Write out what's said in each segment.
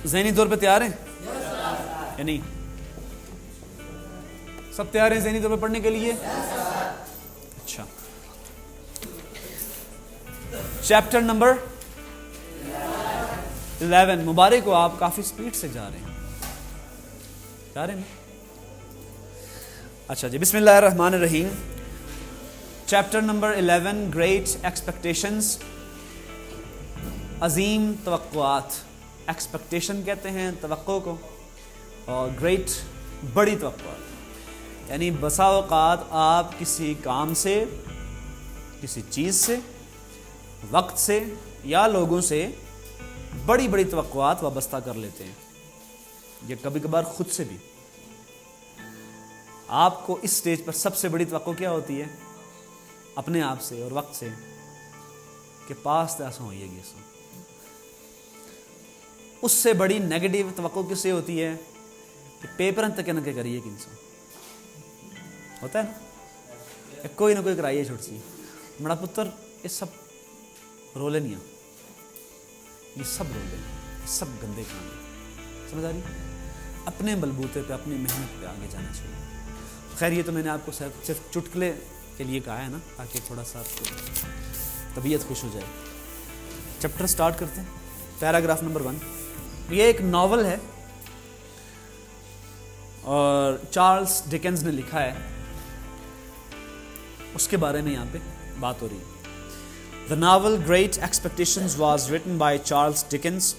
ذہنی طور پہ تیار ہیں یا نہیں؟ سب تیار ہیں ذہنی طور پہ پڑھنے کے لیے؟ اچھا، چیپٹر نمبر 11. مبارک ہو، آپ کافی سپیڈ سے جا رہے ہیں. اچھا جی، بسم اللہ الرحمن الرحیم. چیپٹر نمبر 11، گریٹ ایکسپیکٹیشنز، عظیم توقعات. ایکسپیکٹیشن کہتے ہیں توقع کو، اور گریٹ بڑی توقعات. یعنی بسا اوقات آپ کسی کام سے، کسی چیز سے، وقت سے یا لوگوں سے بڑی بڑی توقعات وابستہ کر لیتے ہیں. یہ کبھی کبھار خود سے بھی. آپ کو اس سٹیج پر سب سے بڑی توقع کیا ہوتی ہے؟ اپنے آپ سے اور وقت سے کہ پاس ایسا ہوئے گی. اس سے بڑی نیگیٹو توقع کس سے ہوتی ہے کہ پیپر تک نہ کریے کہ انسان ہوتا ہے نا، کوئی نہ کوئی کرائیے چھوٹ سی بڑا پتر. یہ سب رولے نہیں ہیں، یہ سب رولے ہیں، یہ سب گندے کام ہیں. سمجھ آ رہی؟ اپنے بلبوتے پہ، اپنی محنت پہ آگے جانا چاہیے. خیر یہ تو میں نے آپ کو صرف چٹکلے کے لیے کہا ہے نا، تاکہ تھوڑا سا آپ کو طبیعت خوش ہو جائے. چیپٹر سٹارٹ کرتے ہیں. Paragraph number 1. یہ ایک ناول ہے اور چارلز ڈکنز نے لکھا ہے، اس کے بارے میں یہاں پہ بات ہو رہی ہے. The novel Great Expectations was written by Charles Dickens.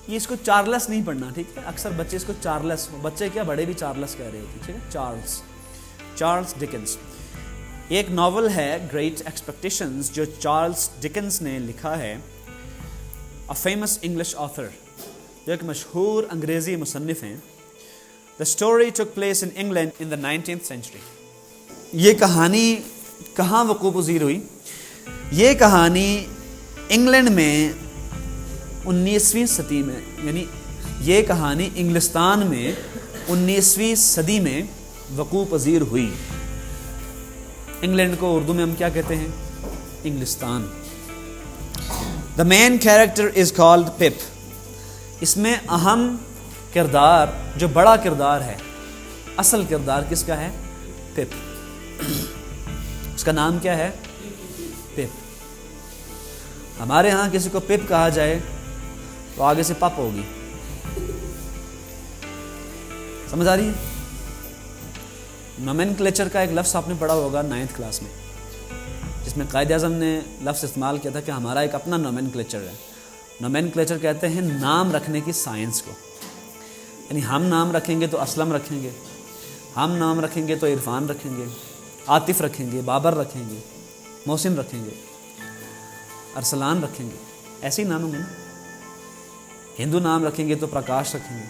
یہ اس کو چارلس نہیں پڑھنا، ٹھیک ہے؟ اکثر بچے اس کو چارلس، بچے کیا بڑے بھی چارلس کہہ رہے ہوتے، ٹھیک ہے؟ Charles Dickens. ایک ناول ہے گریٹ ایکسپیکٹیشنز جو چارلز ڈکنز نے لکھا ہے. A famous English author، جو ایک مشہور انگریزی مصنف ہیں. The story took place in England in the 19th century. یہ کہانی کہاں وقوع پذیر ہوئی؟ یہ کہانی انگلینڈ میں 19ویں صدی میں، یعنی یہ کہانی انگلستان میں 19ویں صدی میں وقوع پذیر ہوئی. انگلینڈ کو اردو میں ہم کیا کہتے ہیں؟ انگلستان. The main character is called Pip. اس میں اہم کردار، جو بڑا کردار ہے، اصل کردار کس کا ہے؟ پپ. اس کا نام کیا ہے؟ پپ. ہمارے ہاں کسی کو پپ کہا جائے تو آگے سے پپ ہوگی. سمجھ آ رہی ہے؟ نومینکلیچر کا ایک لفظ آپ نے پڑھا ہوگا 9th کلاس میں، جس میں قائد اعظم نے لفظ استعمال کیا تھا کہ ہمارا ایک اپنا نومینکلیچر ہے. نومینکلیچر کہتے ہیں نام رکھنے کی سائنس کو. یعنی ہم نام رکھیں گے تو اسلم رکھیں گے، ہم نام رکھیں گے تو عرفان رکھیں گے، عاطف رکھیں گے، بابر رکھیں گے، محسن رکھیں گے، ارسلان رکھیں گے. ایسے ہی نام ہوں گے نا. ہندو نام رکھیں گے تو پرکاش رکھیں گے،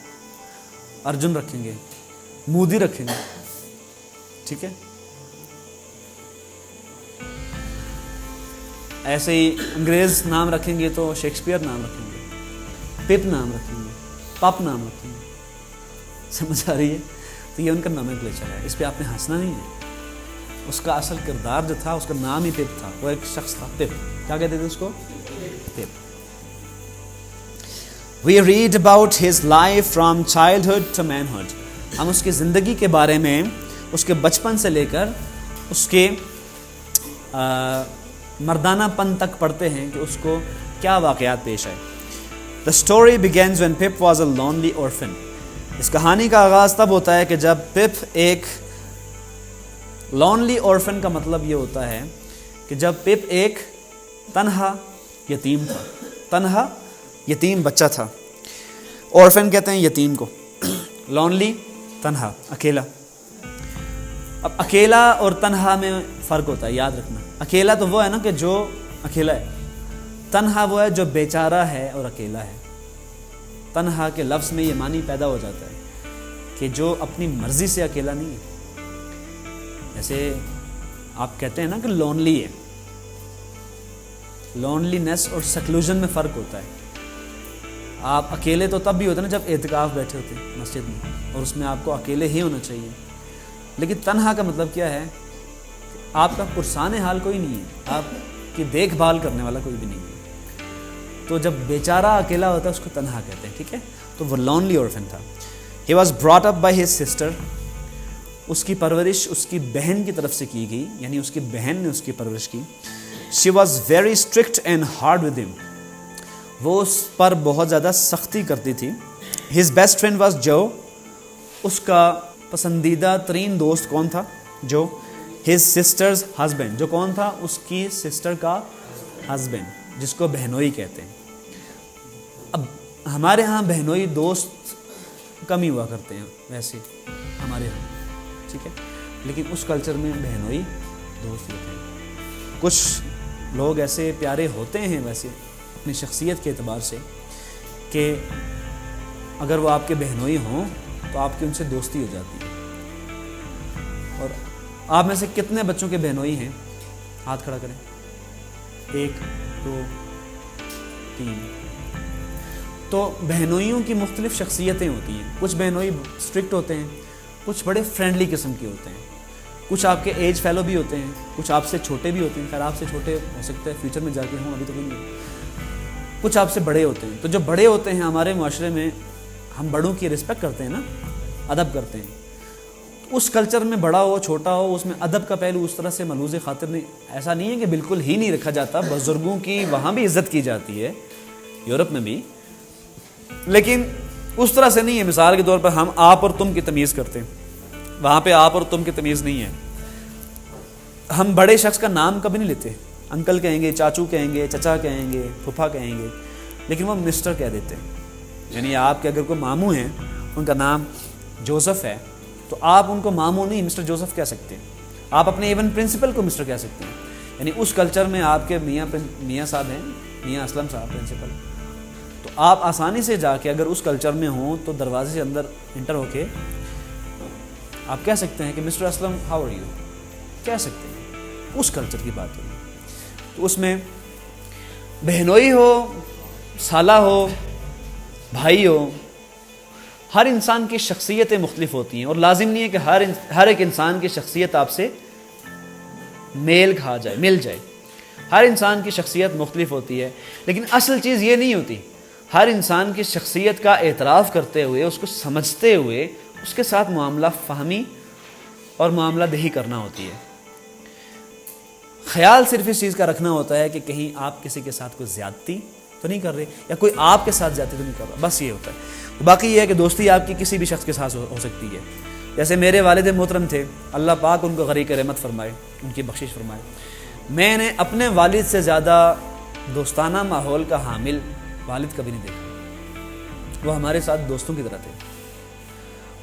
ارجن رکھیں گے، مودی رکھیں گے. ٹھیک ہے؟ ایسے ہی انگریز نام رکھیں گے تو شیکسپیئر نام رکھیں گے، پپ نام رکھیں گے، پپ نام رکھیں گے. سمجھ آ رہی ہے؟ تو یہ ان کا نومینکلیچر ہے. اس پہ آپ نے ہنسنا نہیں ہے. اس کا اصل کردار جو تھا، اس کا نام ہی پپ تھا. وہ ایک شخص تھا پپ. کیا کہتے تھے اس کو؟ پپ. We read about his life from childhood to manhood. ہم اس کی زندگی کے بارے میں اس کے بچپن سے لے کر اس کے مردانہ پن تک پڑھتے ہیں کہ اس کو کیا واقعات پیش آئے. The story begins when Pip was a lonely orphan. اس کہانی کا آغاز تب ہوتا ہے کہ جب پپ ایک لونلی اورفن کا مطلب یہ ہوتا ہے کہ جب پپ ایک تنہا یتیم تھا. تنہا یتیم بچہ تھا. اورفن کہتے ہیں یتیم کو. لونلی تنہا، اکیلا. اب اکیلا اور تنہا میں فرق ہوتا ہے، یاد رکھنا. اکیلا تو وہ ہے نا کہ جو اکیلا ہے. تنہا وہ ہے جو بیچارہ ہے اور اکیلا ہے. تنہا کے لفظ میں یہ معنی پیدا ہو جاتا ہے کہ جو اپنی مرضی سے اکیلا نہیں ہے. جیسے آپ کہتے ہیں نا کہ لونلی ہے. لونلی نیس اور سیکلوژن میں فرق ہوتا ہے. آپ اکیلے تو تب بھی ہوتے ہیں نا جب اعتکاف بیٹھے ہوتے ہیں مسجد میں، اور اس میں آپ کو اکیلے ہی ہونا چاہیے. لیکن تنہا کا مطلب کیا ہے؟ آپ کا پرسان حال کوئی نہیں ہے، آپ کی دیکھ بھال کرنے والا کوئی بھی نہیں ہے. تو جب بیچارہ اکیلا ہوتا ہے اس کو تنہا کہتے ہیں, ٹھیک ہے. تو وہ لونلی اورفن تھا. He was brought up by his sister, اس کی پرورش اس کی بہن کی طرف سے کی گئی, یعنی اس کی بہن نے اس کی پرورش کی. She was very strict and hard with him, وہ اس پر بہت زیادہ سختی کرتی تھی. ہز بیسٹ فرینڈ واز جو, اس کا پسندیدہ ترین دوست کون تھا؟ جو. ہز سسٹرز ہسبینڈ, جو کون تھا؟ اس کی سسٹر کا ہسبینڈ, جس کو بہنوئی کہتے ہیں. اب ہمارے ہاں بہنوئی دوست کم ہی ہوا کرتے ہیں ویسے ہمارے ہاں, ٹھیک ہے, لیکن اس کلچر میں بہنوئی دوست ہوتے ہیں. کچھ لوگ ایسے پیارے ہوتے ہیں ویسے اپنی شخصیت کے اعتبار سے کہ اگر وہ آپ کے بہنوئی ہوں تو آپ کی ان سے دوستی ہو جاتی ہے. اور آپ میں سے کتنے بچوں کے بہنوئی ہیں؟ ہاتھ کھڑا کریں. 1 2 3. تو بہنوئیوں کی مختلف شخصیتیں ہوتی ہیں. کچھ بہنوئی اسٹرکٹ ہوتے ہیں, کچھ بڑے فرینڈلی قسم کے ہوتے ہیں, کچھ آپ کے ایج فیلو بھی ہوتے ہیں, کچھ آپ سے چھوٹے بھی ہوتے ہیں. خیر آپ سے چھوٹے ہو سکتے ہیں فیوچر میں جا کے ہوں, ابھی تو کوئی نہیں. کچھ آپ سے بڑے ہوتے ہیں. تو جو بڑے ہوتے ہیں ہمارے معاشرے میں ہم بڑوں کی رسپیکٹ کرتے ہیں نا, ادب کرتے ہیں. اس کلچر میں بڑا ہو چھوٹا ہو, اس میں ادب کا پہلو اس طرح سے ملوز خاطر نہیں, ایسا نہیں ہے کہ بالکل ہی نہیں رکھا جاتا. بزرگوں کی وہاں بھی عزت کی جاتی ہے, یورپ میں بھی, لیکن اس طرح سے نہیں ہے. مثال کے طور پر ہم آپ اور تم کی تمیز کرتے ہیں, وہاں پہ آپ اور تم کی تمیز نہیں ہے. ہم بڑے شخص کا نام کبھی نہیں لیتے. انکل کہیں گے, چاچو کہیں گے, چچا کہیں گے, پھوپھا کہیں گے, لیکن وہ مسٹر کہہ دیتے ہیں. یعنی آپ کے اگر کوئی ماموں ہیں, ان کا نام جوزف ہے, تو آپ ان کو ماموں نہیں مسٹر جوزف کہہ سکتے ہیں. آپ اپنے ایون پرنسپل کو مسٹر کہہ سکتے ہیں. یعنی اس کلچر میں آپ کے میاں صاحب ہیں, میاں اسلم صاحب پرنسپل, تو آپ آسانی سے جا کے اگر اس کلچر میں ہوں تو دروازے سے اندر انٹر ہو کے آپ کہہ سکتے ہیں کہ mister Aslam how are you, کہہ سکتے ہیں. اس کلچر کی بات ہوئی. تو اس میں بہنوئی ہو, سالہ ہو, بھائی ہو, ہر انسان کی شخصیتیں مختلف ہوتی ہیں, اور لازم نہیں ہے کہ ہر ایک انسان کی شخصیت آپ سے مل جائے. ہر انسان کی شخصیت مختلف ہوتی ہے, لیکن اصل چیز یہ نہیں ہوتی. ہر انسان کی شخصیت کا اعتراف کرتے ہوئے, اس کو سمجھتے ہوئے, اس کے ساتھ معاملہ فہمی اور معاملہ دہی کرنا ہوتی ہے. خیال صرف اس چیز کا رکھنا ہوتا ہے کہ کہیں آپ کسی کے ساتھ کوئی زیادتی تو نہیں کر رہے, یا کوئی آپ کے ساتھ زیادتی تو نہیں کر رہا, بس یہ ہوتا ہے. باقی یہ ہے کہ دوستی آپ کی کسی بھی شخص کے ساتھ ہو سکتی ہے. جیسے میرے والد محترم تھے, اللہ پاک ان کو غریق رحمت فرمائے, ان کی بخشش فرمائے. میں نے اپنے والد سے زیادہ دوستانہ ماحول کا حامل والد کبھی نہیں دیکھا. وہ ہمارے ساتھ دوستوں کی طرح تھے.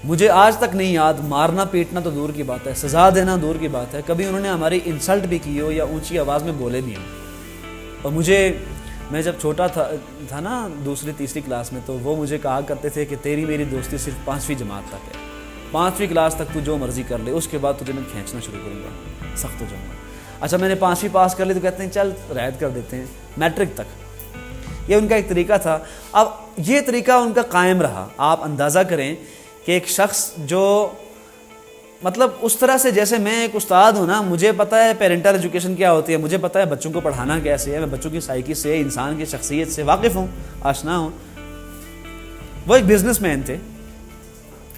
مجھے آج تک نہیں یاد, مارنا پیٹنا تو دور کی بات ہے, سزا دینا دور کی بات ہے, کبھی انہوں نے ہماری انسلٹ بھی کی ہو یا اونچی آواز میں بولے بھی ہوں. اور میں جب چھوٹا تھا نا, 2ری 3ری کلاس میں, تو وہ مجھے کہا کرتے تھے کہ تیری میری دوستی صرف 5ویں جماعت تک ہے, 5ویں کلاس تک تو جو مرضی کر لے, اس کے بعد تجھے میں کھینچنا شروع کروں گا, سخت ہو جاؤں گا. اچھا میں نے 5ویں پاس کر لی تو کہتے ہیں چل رعایت کر دیتے ہیں, میٹرک تک. یہ ان کا ایک طریقہ تھا. اب یہ طریقہ ان کا قائم رہا. آپ اندازہ کریں کہ ایک شخص جو مطلب اس طرح سے, جیسے میں ایک استاد ہوں نا, مجھے پتہ ہے پیرنٹل ایجوکیشن کیا ہوتی ہے, مجھے پتہ ہے بچوں کو پڑھانا کیسے ہے, میں بچوں کی سائیکی سے, انسان کی شخصیت سے واقف ہوں, آشنا ہوں. وہ ایک بزنس مین تھے,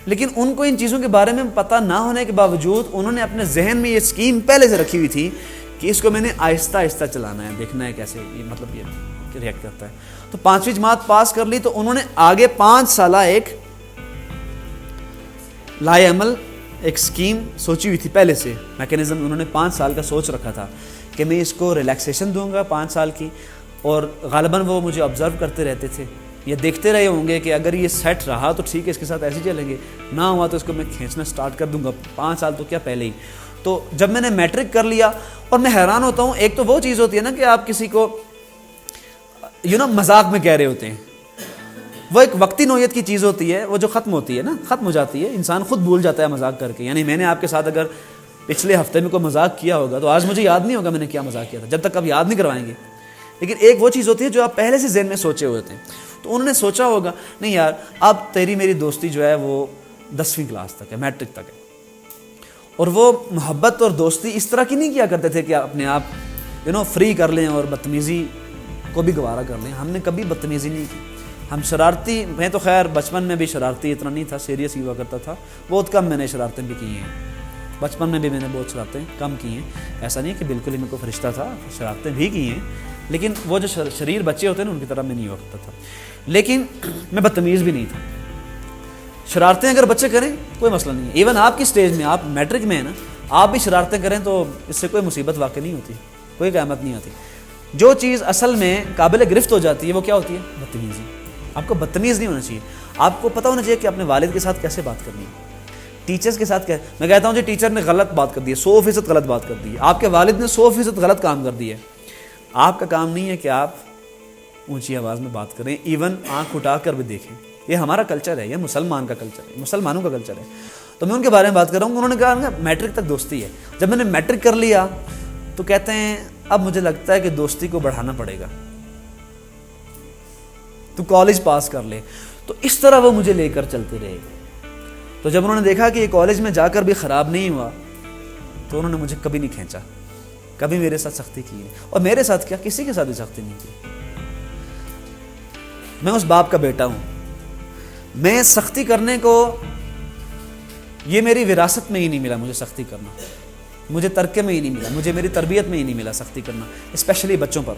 لیکن ان کو ان چیزوں کے بارے میں پتہ نہ ہونے کے باوجود انہوں نے اپنے ذہن میں یہ اسکیم پہلے سے رکھی ہوئی تھی کہ اس کو میں نے آہستہ آہستہ چلانا ہے, دیکھنا ہے کیسے یہ مطلب یہ ریئیکٹ کرتا ہے. تو 5ویں جماعت پاس کر لی, تو انہوں نے آگے 5 سالہ ایک لائے عمل ایک سکیم سوچی ہوئی تھی پہلے سے, میکینزم انہوں نے 5 سال کا سوچ رکھا تھا کہ میں اس کو ریلیکسیشن دوں گا 5 سال کی. اور غالباً وہ مجھے آبزرو کرتے رہتے تھے, یہ دیکھتے رہے ہوں گے کہ اگر یہ سیٹ رہا تو ٹھیک ہے, اس کے ساتھ ایسے چلیں گے, نہ ہوا تو اس کو میں کھینچنا سٹارٹ کر دوں گا. 5 سال تو کیا پہلے ہی. تو جب میں نے میٹرک کر لیا, اور میں حیران ہوتا ہوں, ایک تو وہ چیز ہوتی ہے نا کہ آپ کسی کو مذاق میں کہہ رہے ہوتے ہیں, وہ ایک وقتی نوعیت کی چیز ہوتی ہے, وہ جو ختم ہوتی ہے نا, ختم ہو جاتی ہے, انسان خود بھول جاتا ہے مذاق کر کے. یعنی میں نے آپ کے ساتھ اگر پچھلے ہفتے میں کوئی مذاق کیا ہوگا تو آج مجھے یاد نہیں ہوگا میں نے کیا مذاق کیا تھا, جب تک آپ یاد نہیں کروائیں گے. لیکن ایک وہ چیز ہوتی ہے جو آپ پہلے سے ذہن میں سوچے ہوئے تھے. تو انہوں نے سوچا ہوگا نہیں یار, اب تیری میری دوستی جو ہے وہ 10ویں کلاس تک ہے, میٹرک تک ہے. اور وہ محبت اور دوستی اس طرح کی نہیں کیا کرتے تھے کہ اپنے آپ فری کر لیں اور بدتمیزی کو بھی گوارا کر لیں. ہم نے کبھی بدتمیزی نہیں کی. ہم شرارتی، میں تو خیر بچپن میں بھی شرارتی اتنا نہیں تھا، سیریس ہی ہوا کرتا تھا. بہت کم میں نے شرارتیں بھی کی ہیں، بچپن میں بھی میں نے بہت شرارتیں کم کی ہیں. ایسا نہیں کہ بالکل ہی میں کو فرشتہ تھا، شرارتیں بھی کی ہیں، لیکن وہ جو شریر بچے ہوتے ہیں نا ان کی طرح میں نہیں ہوا کرتا تھا. لیکن میں بدتمیز بھی نہیں تھا. شرارتیں اگر بچے کریں کوئی مسئلہ نہیں ہے. ایون آپ کی سٹیج میں، آپ میٹرک میں ہیں نا، آپ بھی شرارتیں کریں تو اس سے کوئی مصیبت واقع نہیں ہوتی، کوئی قیامت نہیں آتی. جو چیز اصل میں قابل گرفت ہو جاتی ہے وہ کیا ہوتی ہے؟ بدتمیزی. آپ کو بدتمیز نہیں ہونا چاہیے. آپ کو پتہ ہونا چاہیے کہ اپنے والد کے ساتھ کیسے بات کرنی ہے، ٹیچرز کے ساتھ کیا. میں کہتا ہوں جی ٹیچر نے غلط بات کر دی ہے، 100% غلط بات کر دی ہے، آپ کے والد نے 100% غلط کام کر دی ہے. آپ کا کام نہیں ہے کہ آپ اونچی آواز میں بات کریں، ایون آنکھ اٹھا کر بھی دیکھیں. یہ ہمارا کلچر ہے، یہ مسلمان کا کلچر ہے، مسلمانوں کا کلچر ہے. تو میں ان کے بارے میں بات کر رہا ہوں. انہوں نے کہا میٹرک تک دوستی ہے. جب میں نے میٹرک کر لیا تو کہتے ہیں اب مجھے لگتا ہے کہ دوستی کو بڑھانا پڑے گا، تو کالج پاس کر لے. تو اس طرح وہ مجھے لے کر چلتے رہے. تو جب انہوں نے دیکھا کہ یہ کالج میں جا کر بھی خراب نہیں ہوا تو انہوں نے مجھے کبھی نہیں کھینچا، کبھی میرے ساتھ سختی کی ہے. اور میرے ساتھ کیا، کسی کے ساتھ بھی سختی نہیں کی. میں اس باپ کا بیٹا ہوں. میں سختی کرنے کو، یہ میری وراثت میں ہی نہیں ملا. مجھے سختی کرنا مجھے ترکے میں ہی نہیں ملا، مجھے میری تربیت میں ہی نہیں ملا سختی کرنا، اسپیشلی بچوں پر،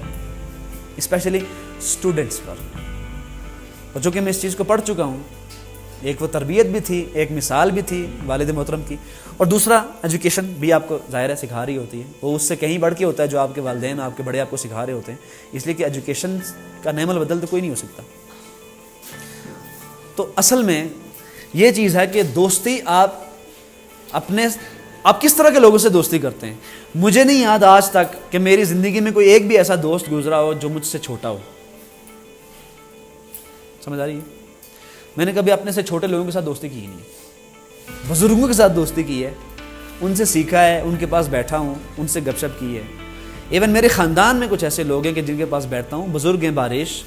اسپیشلی اسٹوڈنٹس پر. اور چونکہ میں اس چیز کو پڑھ چکا ہوں، ایک وہ تربیت بھی تھی، ایک مثال بھی تھی والد محترم کی، اور دوسرا ایجوکیشن بھی آپ کو ظاہر ہے سکھا رہی ہوتی ہے. وہ اس سے کہیں بڑھ کے ہوتا ہے جو آپ کے والدین، آپ کے بڑے آپ کو سکھا رہے ہوتے ہیں. اس لیے کہ ایجوکیشن کا نعم البدل تو کوئی نہیں ہو سکتا. تو اصل میں یہ چیز ہے کہ دوستی آپ کس طرح کے لوگوں سے دوستی کرتے ہیں. مجھے نہیں یاد آج تک کہ میری زندگی میں کوئی ایک بھی ایسا دوست گزرا ہو جو مجھ سے چھوٹا ہو. سمجھ آ رہی ہے؟ میں نے کبھی اپنے سے چھوٹے لوگوں کے ساتھ دوستی کی نہیں. بزرگوں کے ساتھ دوستی کی ہے، ان سے سیکھا ہے، ان کے پاس بیٹھا ہوں، ان سے گپ شپ کی ہے. ایون میرے خاندان میں کچھ ایسے لوگ ہیں کہ جن کے پاس بیٹھتا ہوں، بزرگ ہیں، بارش،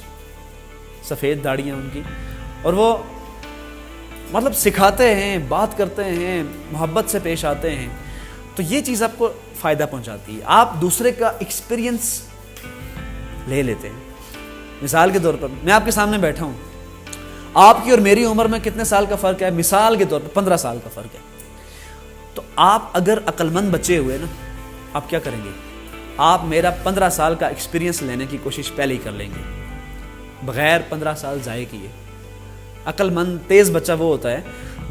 سفید داڑیاں ان کی، اور وہ مطلب سکھاتے ہیں، بات کرتے ہیں، محبت سے پیش آتے ہیں. تو یہ چیز آپ کو فائدہ پہنچاتی ہے. آپ دوسرے کا ایکسپیرینس لے لیتے ہیں. مثال کے طور پر میں آپ کے سامنے بیٹھا ہوں، آپ کی اور میری عمر میں کتنے سال کا فرق ہے؟ مثال کے طور پر 15 سال کا فرق ہے. تو آپ اگر عقل مند بچے ہوئے نا، آپ کیا کریں گے؟ آپ میرا 15 سال کا ایکسپیرینس لینے کی کوشش پہلے ہی کر لیں گے، بغیر 15 سال ضائع کیے. عقل مند تیز بچہ وہ ہوتا ہے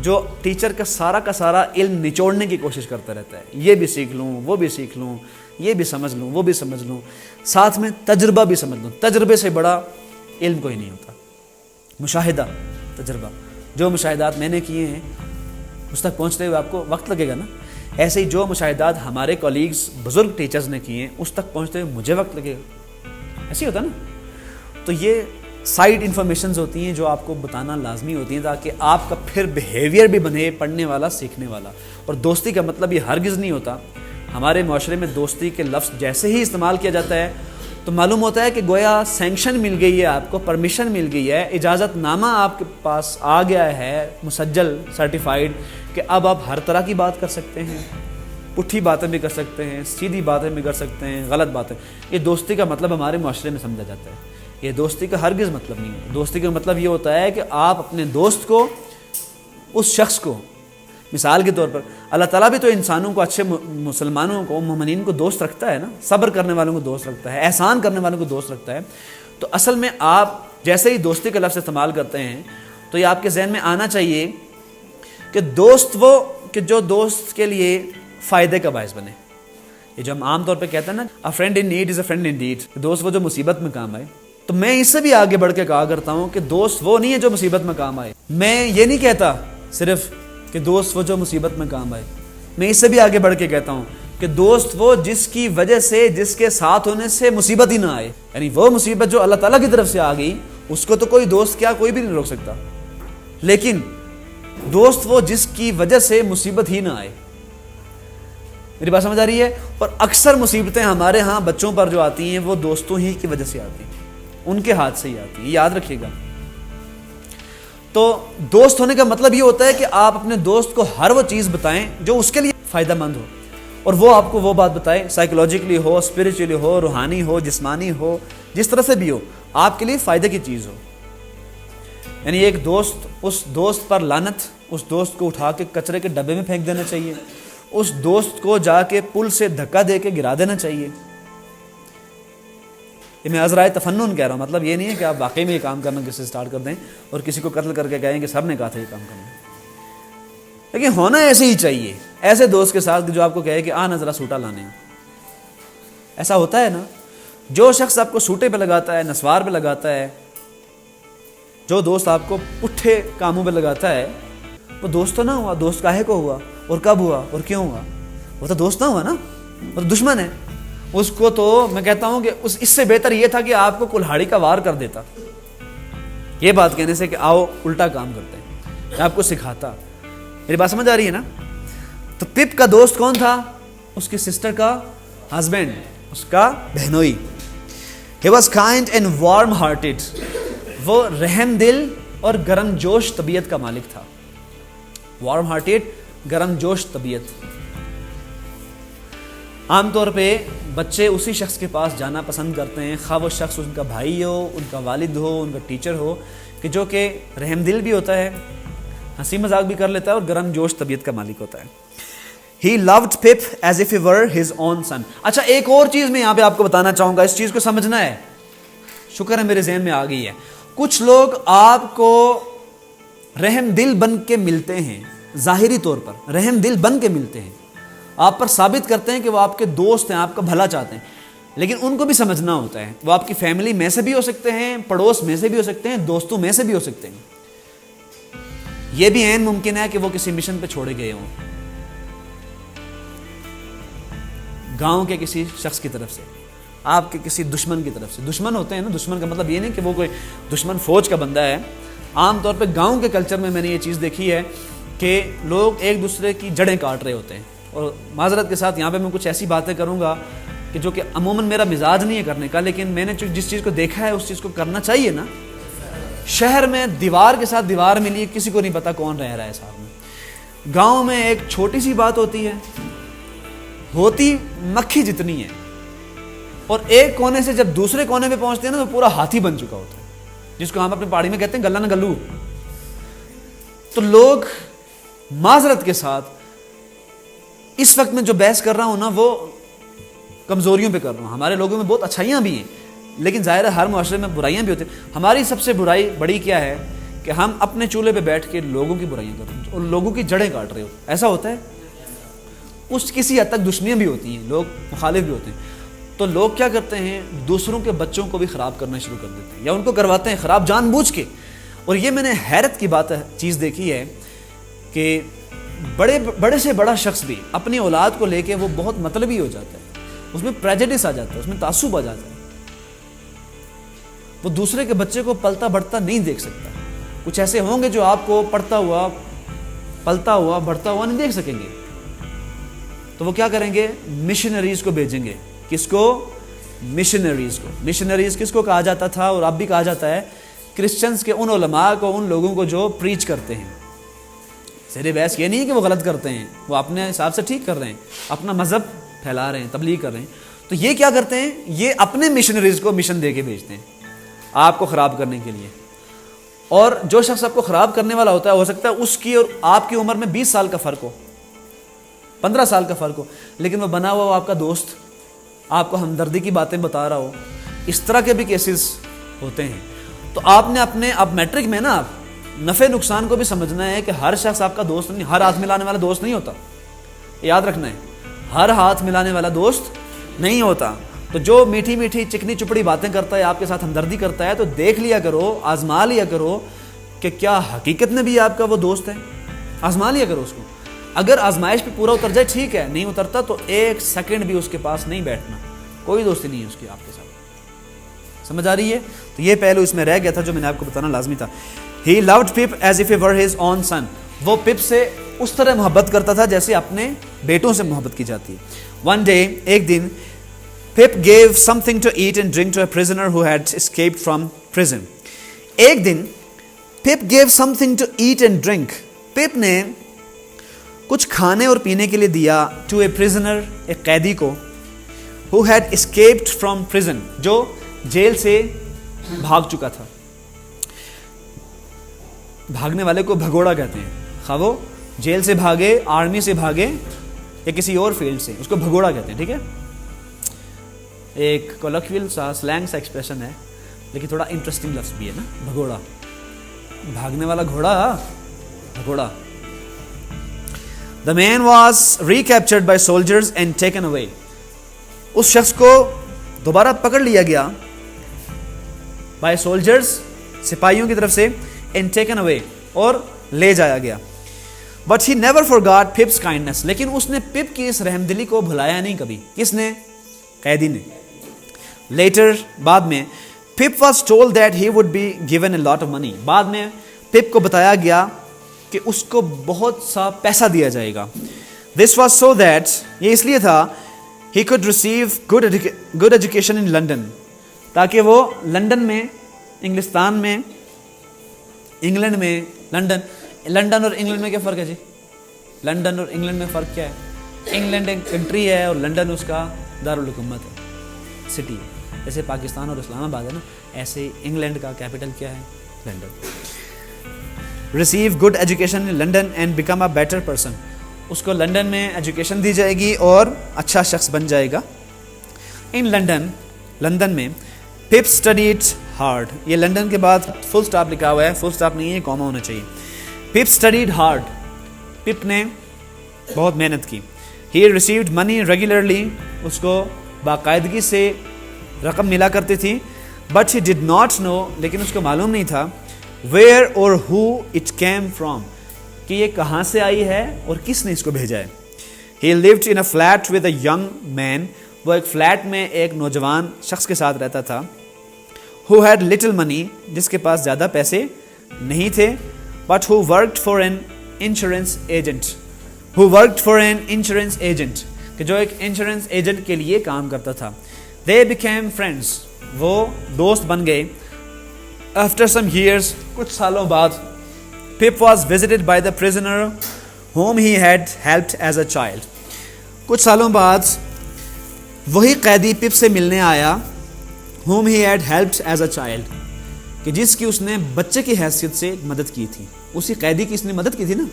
جو ٹیچر کا سارا علم نچوڑنے کی کوشش کرتا رہتا ہے. یہ بھی سیکھ لوں، وہ بھی سیکھ لوں، یہ بھی سمجھ لوں، وہ بھی سمجھ لوں، ساتھ میں تجربہ بھی سمجھ لوں. تجربے سے بڑا علم کوئی نہیں ہوتا. مشاہدہ، تجربہ، جو مشاہدات میں نے کیے ہیں اس تک پہنچتے ہوئے آپ کو وقت لگے گا نا. ایسے ہی جو مشاہدات ہمارے کولیگز بزرگ ٹیچرز نے کیے ہیں اس تک پہنچتے ہوئے مجھے وقت لگے گا. ایسے ہی ہوتا نا. تو یہ سائڈ انفارمیشنز ہوتی ہیں جو آپ کو بتانا لازمی ہوتی ہیں تاکہ آپ کا پھر بیہیویئر بھی بنے پڑھنے والا، سیکھنے والا. اور دوستی کا مطلب یہ ہرگز نہیں ہوتا. ہمارے معاشرے میں دوستی کے لفظ جیسے ہی استعمال کیا جاتا ہے تو معلوم ہوتا ہے کہ گویا سینکشن مل گئی ہے، آپ کو پرمیشن مل گئی ہے، اجازت نامہ آپ کے پاس آ گیا ہے، مسجل، سرٹیفائیڈ، کہ اب آپ ہر طرح کی بات کر سکتے ہیں. پٹھی باتیں بھی کر سکتے ہیں، سیدھی باتیں بھی کر سکتے ہیں، غلط باتیں. یہ دوستی کا مطلب ہمارے معاشرے میں سمجھا جاتا ہے. یہ دوستی کا ہرگز مطلب نہیں ہے. دوستی کا مطلب یہ ہوتا ہے کہ آپ اپنے دوست کو، اس شخص کو، مثال کے طور پر اللہ تعالیٰ بھی تو انسانوں کو، اچھے مسلمانوں کو، مومنین کو دوست رکھتا ہے نا. صبر کرنے والوں کو دوست رکھتا ہے، احسان کرنے والوں کو دوست رکھتا ہے. تو اصل میں آپ جیسے ہی دوستی کا لفظ استعمال کرتے ہیں تو یہ آپ کے ذہن میں آنا چاہیے کہ دوست وہ کہ جو دوست کے لیے فائدے کا باعث بنے. یہ جو ہم عام طور پہ کہتے ہیں نا، a friend in need is a friend indeed، دوست وہ جو مصیبت میں کام آئے. تو میں اس سے بھی آگے بڑھ کے کہا کرتا ہوں کہ دوست وہ نہیں ہے جو مصیبت میں کام آئے. میں یہ نہیں کہتا صرف کہ دوست وہ جو مصیبت میں کام آئے. میں اس سے بھی آگے بڑھ کے کہتا ہوں کہ دوست وہ جس کی وجہ سے، جس کے ساتھ ہونے سے مصیبت ہی نہ آئے. یعنی وہ مصیبت جو اللہ تعالیٰ کی طرف سے آ گئی اس کو تو کوئی دوست کیا، کوئی بھی نہیں روک سکتا. لیکن دوست وہ جس کی وجہ سے مصیبت ہی نہ آئے. میری بات سمجھ آ رہی ہے؟ اور اکثر مصیبتیں ہمارے ہاں بچوں پر جو آتی ہیں وہ دوستوں ہی کی وجہ سے آتی ہیں، ان کے ہاتھ سے ہی آتی ہیں. یاد رکھیے گا. تو دوست ہونے کا مطلب یہ ہوتا ہے کہ آپ اپنے دوست کو ہر وہ چیز بتائیں جو اس کے لیے فائدہ مند ہو. اور وہ آپ کو وہ بات بتائے، سائیکولوجیکلی ہو، اسپریچولی ہو، روحانی ہو، جسمانی ہو، جس طرح سے بھی ہو، آپ کے لیے فائدے کی چیز ہو. یعنی ایک دوست، اس دوست پر لعنت، اس دوست کو اٹھا کے کچرے کے ڈبے میں پھینک دینا چاہیے، اس دوست کو جا کے پل سے دھکا دے کے گرا دینا چاہیے. یہ میں عذرائے تفنن کہہ رہا ہوں، مطلب یہ نہیں ہے کہ آپ واقعی میں یہ کام کرنا کسی سے اسٹارٹ کر دیں اور کسی کو قتل کر کے کہیں کہ سب نے کہا تھا یہ کام کرنا. لیکن ہونا ایسے ہی چاہیے، ایسے دوست کے ساتھ جو آپ کو کہے کہ آنا ذرا سوٹا لانے. ایسا ہوتا ہے نا، جو شخص آپ کو سوٹے پہ لگاتا ہے، نسوار پہ لگاتا ہے، جو دوست آپ کو پٹھے کاموں پہ لگاتا ہے، وہ دوست تو نہ ہوا. دوست کاہے کو ہوا اور کب ہوا اور کیوں ہوا؟ وہ تو دوست نہ ہوا نا، وہ تو دشمن ہے. اس کو تو میں کہتا ہوں کہ اس سے بہتر یہ تھا کہ آپ کو کلہاڑی کا وار کر دیتا، یہ بات کہنے سے کہ آؤ الٹا کام کرتے ہیں. میں آپ کو سکھاتا. میری بات سمجھ آ رہی ہے نا؟ تو پپ کا دوست کون تھا؟ اس کی سسٹر کا ہسبینڈ، اس کا بہنوئی. He was kind and warm hearted. وہ رحم دل اور گرم جوش طبیعت کا مالک تھا. وارم ہارٹیڈ، گرم جوش طبیعت. عام طور پہ بچے اسی شخص کے پاس جانا پسند کرتے ہیں، خواہ وہ شخص ان کا بھائی ہو، ان کا والد ہو، ان کا ٹیچر ہو، کہ جو کہ رحم دل بھی ہوتا ہے، ہنسی مذاق بھی کر لیتا ہے اور گرم جوش طبیعت کا مالک ہوتا ہے. He loved Pip as if he were his own son. اچھا ایک اور چیز میں یہاں پہ آپ کو بتانا چاہوں گا، اس چیز کو سمجھنا ہے. شکر ہے میرے ذہن میں آ گئی ہے. کچھ لوگ آپ کو رحم دل بن کے ملتے ہیں، ظاہری طور پر رحم دل بن کے ملتے ہیں، آپ پر ثابت کرتے ہیں کہ وہ آپ کے دوست ہیں، آپ کا بھلا چاہتے ہیں، لیکن ان کو بھی سمجھنا ہوتا ہے. وہ آپ کی فیملی میں سے بھی ہو سکتے ہیں، پڑوس میں سے بھی ہو سکتے ہیں، دوستوں میں سے بھی ہو سکتے ہیں. یہ بھی عین ممکن ہے کہ وہ کسی مشن پہ چھوڑے گئے ہوں، گاؤں کے کسی شخص کی طرف سے، آپ کے کسی دشمن کی طرف سے. دشمن ہوتے ہیں نا، دشمن کا مطلب یہ نہیں کہ وہ کوئی دشمن فوج کا بندہ ہے. عام طور پہ گاؤں کے کلچر میں نے یہ چیز دیکھی ہے کہ لوگ ایک دوسرے کی جڑیں کاٹ رہے ہوتے ہیں. اور معذرت کے ساتھ یہاں پہ میں کچھ ایسی باتیں کروں گا کہ جو کہ عموماً میرا مزاج نہیں ہے کرنے کا، لیکن میں نے جس چیز کو دیکھا ہے اس چیز کو کرنا چاہیے نا. شہر میں دیوار کے ساتھ دیوار ملی ہے، کسی کو نہیں پتا کون رہ رہا ہے ساتھ میں. گاؤں میں ایک چھوٹی سی بات ہوتی ہے، ہوتی مکھی جتنی ہے، اور ایک کونے سے جب دوسرے کونے پہ پہنچتے ہیں نا تو پورا ہاتھی بن چکا ہوتا ہے، جس کو ہم اپنے پہاڑی میں کہتے ہیں گلا نہ گلو. تو لوگ معذرت کے ساتھ اس وقت میں جو بحث کر رہا ہوں نا وہ کمزوریوں پہ کر رہا ہوں. ہمارے لوگوں میں بہت اچھائیاں بھی ہیں، لیکن ظاہر ہے ہر معاشرے میں برائیاں بھی ہوتی ہیں. ہماری سب سے برائی بڑی کیا ہے کہ ہم اپنے چولہے پہ بیٹھ کے لوگوں کی برائیاں کر رہے ہیں اور لوگوں کی جڑیں کاٹ رہے ہو. ایسا ہوتا ہے. اس کسی حد تک دشمنیاں بھی ہوتی ہیں، لوگ مخالف بھی ہوتے ہیں. تو لوگ کیا کرتے ہیں، دوسروں کے بچوں کو بھی خراب کرنا شروع کر دیتے ہیں، یا ان کو کرواتے ہیں خراب جان بوجھ کے. اور یہ میں نے حیرت کی بات چیز دیکھی ہے کہ بڑے سے بڑا شخص بھی اپنی اولاد کو لے کے وہ بہت مطلبی ہو جاتا ہے، اس میں پریجڈس آ جاتا ہے، اس میں تعصب آ جاتا ہے. وہ دوسرے کے بچے کو پلتا بڑھتا نہیں دیکھ سکتا. کچھ ایسے ہوں گے جو آپ کو پڑھتا ہوا، پلتا ہوا، بڑھتا ہوا نہیں دیکھ سکیں گے. تو وہ کیا کریں گے، مشنریز کو بھیجیں گے. کس کو؟ مشنریز کو. مشنریز کس کو کہا جاتا تھا اور اب بھی کہا جاتا ہے؟ کرسچنز کے ان علماء کو، ان لوگوں کو جو پریچ کرتے ہیں. صرف بحث یہ نہیں کہ وہ غلط کرتے ہیں، وہ اپنے حساب سے ٹھیک کر رہے ہیں، اپنا مذہب پھیلا رہے ہیں، تبلیغ کر رہے ہیں. تو یہ کیا کرتے ہیں، یہ اپنے مشنریز کو مشن دے کے بھیجتے ہیں آپ کو خراب کرنے کے لیے. اور جو شخص آپ کو خراب کرنے والا ہوتا ہے، ہو سکتا ہے اس کی اور آپ کی عمر میں 20 سال کا فرق ہو، 15 سال کا فرق ہو، لیکن وہ بنا ہوا وہ آپ کا دوست، آپ کو ہمدردی کی باتیں بتا رہا ہو. اس طرح کے بھی کیسز ہوتے ہیں. تو آپ نے اپنے اب میٹرک میں نا آپ نفع نقصان کو بھی سمجھنا ہے کہ ہر شخص آپ کا دوست نہیں، ہر ہاتھ ملانے والا دوست نہیں ہوتا. یاد رکھنا ہے، ہر ہاتھ ملانے والا دوست نہیں ہوتا. تو جو میٹھی میٹھی چکنی چپڑی باتیں کرتا ہے، آپ کے ساتھ ہمدردی کرتا ہے، تو دیکھ لیا کرو، آزما لیا کرو کہ کیا حقیقت میں بھی آپ کا وہ دوست ہے. آزما لیا کرو اس کو. اگر آزمائش پہ پورا اتر جائے ٹھیک ہے، نہیں اترتا تو 1 سیکنڈ بھی اس کے پاس نہیں بیٹھنا. کوئی دوستی نہیں ہے اس کی آپ کے ساتھ. سمجھ آ رہی ہے؟ تو یہ پہلو اس میں رہ گیا تھا جو میں نے آپ کو بتانا لازمی تھا. He loved Pip as if he were his own son. وہ پپ سے اس طرح محبت کرتا تھا جیسے اپنے بیٹوں سے محبت کی جاتی ہے. One day, ایک دن Pip gave something to eat and drink to a prisoner who had escaped from prison. ایک دن Pip gave something to eat and drink. Pip نے کچھ کھانے اور پینے کے لیے دیا ٹو اے پرزنر, ایک قیدی کو, who had escaped from prison, جو جیل سے بھاگ چکا تھا. بھاگنے والے کو بھگوڑا کہتے ہیں, خواہ وہ جیل سے بھاگے, آرمی سے بھاگے یا کسی اور فیلڈ سے, اس کو بھگوڑا کہتے ہیں. ٹھیک ہے, ایک کولیکویل سا سلینگ سا ایکسپریشن ہے, لیکن تھوڑا انٹرسٹنگ لفظ بھی ہے نا, بھگوڑا. بھاگنے والا گھوڑا, بھگوڑا. The man was recaptured by soldiers and taken away. اس شخص کو دوبارہ پکڑ لیا گیا by soldiers, سپاہیوں کی طرف سے, and taken away, اور لے جایا گیا. But he never forgot Pip's kindness. لیکن اس نے پپ کی اس رحم دلی کو بھلایا نہیں کبھی. کس نے؟ قیدی نے. Later, بعد میں, Pip was told that he would be given a lot of money. بعد میں پپ کو بتایا گیا کہ اس کو بہت سا پیسہ دیا جائے گا. This was so that, یہ اس لیے تھا, he could receive good education in London, تاکہ وہ لندن میں, انگلستان میں, انگلینڈ میں, لندن اور انگلینڈ میں کیا فرق ہے جی؟ لندن اور انگلینڈ میں فرق کیا ہے؟ انگلینڈ ایک کنٹری ہے اور لندن اس کا دارالحکومت ہے, سٹی. جیسے پاکستان اور اسلام آباد ہے نا, ایسے انگلینڈ کا کیپٹل کیا ہے؟ London. Receive good education in London and become a better person. اس کو لندن میں ایجوکیشن دی جائے گی اور اچھا شخص بن جائے گا. In London, لندن میں, Pip studied hard. یہ لندن کے بعد فل سٹاپ لکھا ہوا ہے, فل سٹاپ نہیں ہے, کاما ہونا چاہیے. Pip studied hard. پپ نے بہت محنت کی. He received money regularly. اس کو باقاعدگی سے رقم ملا کرتی تھی. But he did not know, لیکن اس کو معلوم نہیں تھا, where or who it came from, کہ یہ کہاں سے آئی ہے اور کس نے اس کو بھیجا ہے. He lived in a flat with a young man. وہ ایک فلیٹ میں ایک نوجوان شخص کے ساتھ رہتا تھا. Who had little money, جس کے پاس زیادہ پیسے نہیں تھے, but who worked for an insurance agent. Who worked for an insurance agent, کہ جو ایک انشورنس ایجنٹ کے لیے کام کرتا تھا. They became friends. وہ دوست بن گئے. After some years, کچھ سالوں بعد, Pip was visited by the prisoner whom he had helped as a child. کچھ سالوں بعد وہی قیدی پپ سے ملنے آیا, whom he had helped as a child, کہ جس کی اس نے بچے کی حیثیت سے مدد کی تھی. اسی قیدی کی اس نے مدد کی تھی نا,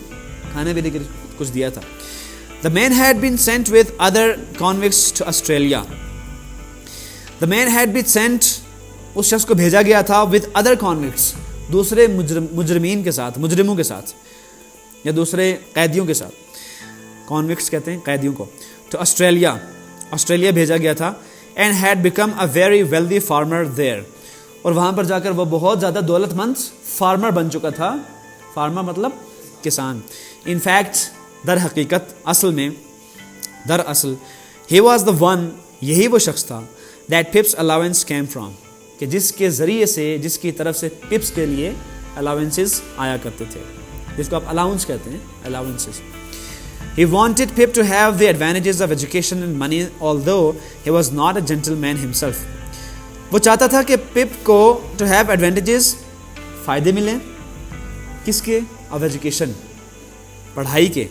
کھانے پینے کے کچھ دیا تھا. The man had been sent with other convicts to Australia. The man had been sent, اس شخص کو بھیجا گیا تھا, with other convicts, دوسرے مجرمین کے ساتھ, مجرموں کے ساتھ, یا دوسرے قیدیوں کے ساتھ. convicts کہتے ہیں قیدیوں کو. to Australia, آسٹریلیا بھیجا گیا تھا. and had become a very wealthy farmer there. اور وہاں پر جا کر وہ بہت زیادہ دولت مند فارمر بن چکا تھا. فارمر مطلب کسان. in fact, در حقیقت, اصل میں, در اصل, he was the one, یہی وہ شخص تھا, that Pip's allowance came from, کہ جس کے ذریعے سے, جس کی طرف سے پپس کے لیے الاؤنسز آیا کرتے تھے, جس کو آپ الاؤنس کہتے ہیں, allowances. He wanted Pip to have the advantages of education and money, although he was not a gentleman himself. وہ چاہتا تھا کہ پپ کو to have advantages, فائدے ملیں, کس کے؟ of education, پڑھائی کے,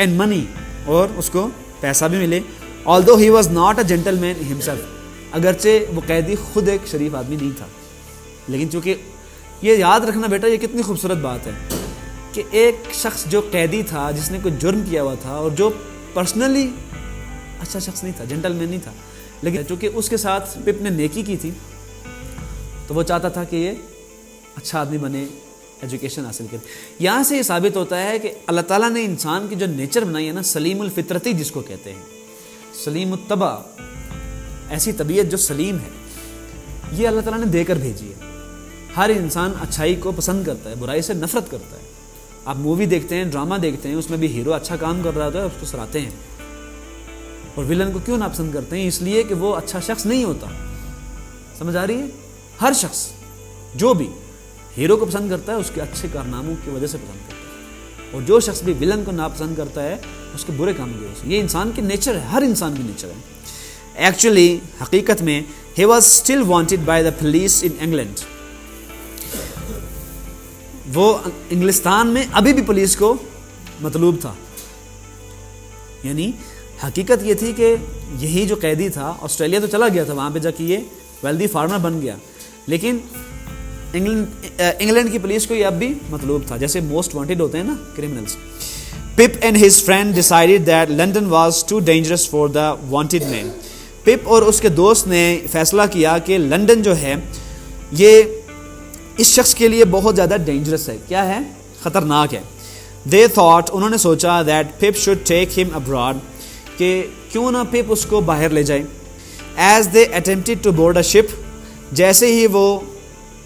and money, اور اس کو پیسہ بھی ملے, although he was not a gentleman himself, اگرچہ وہ قیدی خود ایک شریف آدمی نہیں تھا. لیکن چونکہ یہ یاد رکھنا بیٹا, یہ کتنی خوبصورت بات ہے کہ ایک شخص جو قیدی تھا, جس نے کوئی جرم کیا ہوا تھا, اور جو پرسنلی اچھا شخص نہیں تھا, جنٹل مین نہیں تھا, لیکن چونکہ اس کے ساتھ پپ نے نیکی کی تھی, تو وہ چاہتا تھا کہ یہ اچھا آدمی بنے, ایجوکیشن حاصل کرے. یہاں سے یہ ثابت ہوتا ہے کہ اللہ تعالیٰ نے انسان کی جو نیچر بنائی ہے نا, سلیم الفطرتی جس کو کہتے ہیں, سلیم الطبع, ایسی طبیعت جو سلیم ہے, یہ اللہ تعالیٰ نے دے کر بھیجی ہے. ہر انسان اچھائی کو پسند کرتا ہے, برائی سے نفرت کرتا ہے. آپ مووی دیکھتے ہیں, ڈرامہ دیکھتے ہیں, اس میں بھی ہیرو اچھا کام کر رہا ہوتا ہے, اس کو سراہتے ہیں. اور ویلن کو کیوں ناپسند کرتے ہیں؟ اس لیے کہ وہ اچھا شخص نہیں ہوتا. سمجھ آ رہی ہے؟ ہر شخص جو بھی ہیرو کو پسند کرتا ہے, اس کے اچھے کارناموں کی وجہ سے پسند کرتا ہے, اور جو شخص بھی ویلن کو ناپسند کرتا ہے, اس کے برے کام کی وجہ سے. یہ انسان کی نیچر ہے, ہر انسان کی نیچر ہے. ایکچولی, حقیقت میں, he was still wanted by the police in England. وہ انگلستان میں ابھی بھی پولیس کو مطلوب تھا. یعنی حقیقت یہ تھی کہ یہی جو قیدی تھا آسٹریلیا تو چلا گیا تھا, وہاں پہ جا کے یہ ویلدی فارمر بن گیا, لیکن انگلینڈ کی پولیس کو یہ اب بھی مطلوب تھا, جیسے موسٹ وانٹیڈ ہوتے ہیں نا criminals. Pip and his friend decided that London was too dangerous for the wanted man. Pip اور اس کے دوست نے فیصلہ کیا کہ لنڈن جو ہے یہ اس شخص کے لیے بہت زیادہ ڈینجرس ہے. کیا ہے؟ خطرناک ہے. دے تھاٹ, انہوں نے سوچا دیٹ پپ شوڈ ٹیک ہم ابراڈ, کہ کیوں نہ پپ اس کو باہر لے جائے. ایز دے اٹمپٹڈ ٹو بورڈ اے شپ, جیسے ہی وہ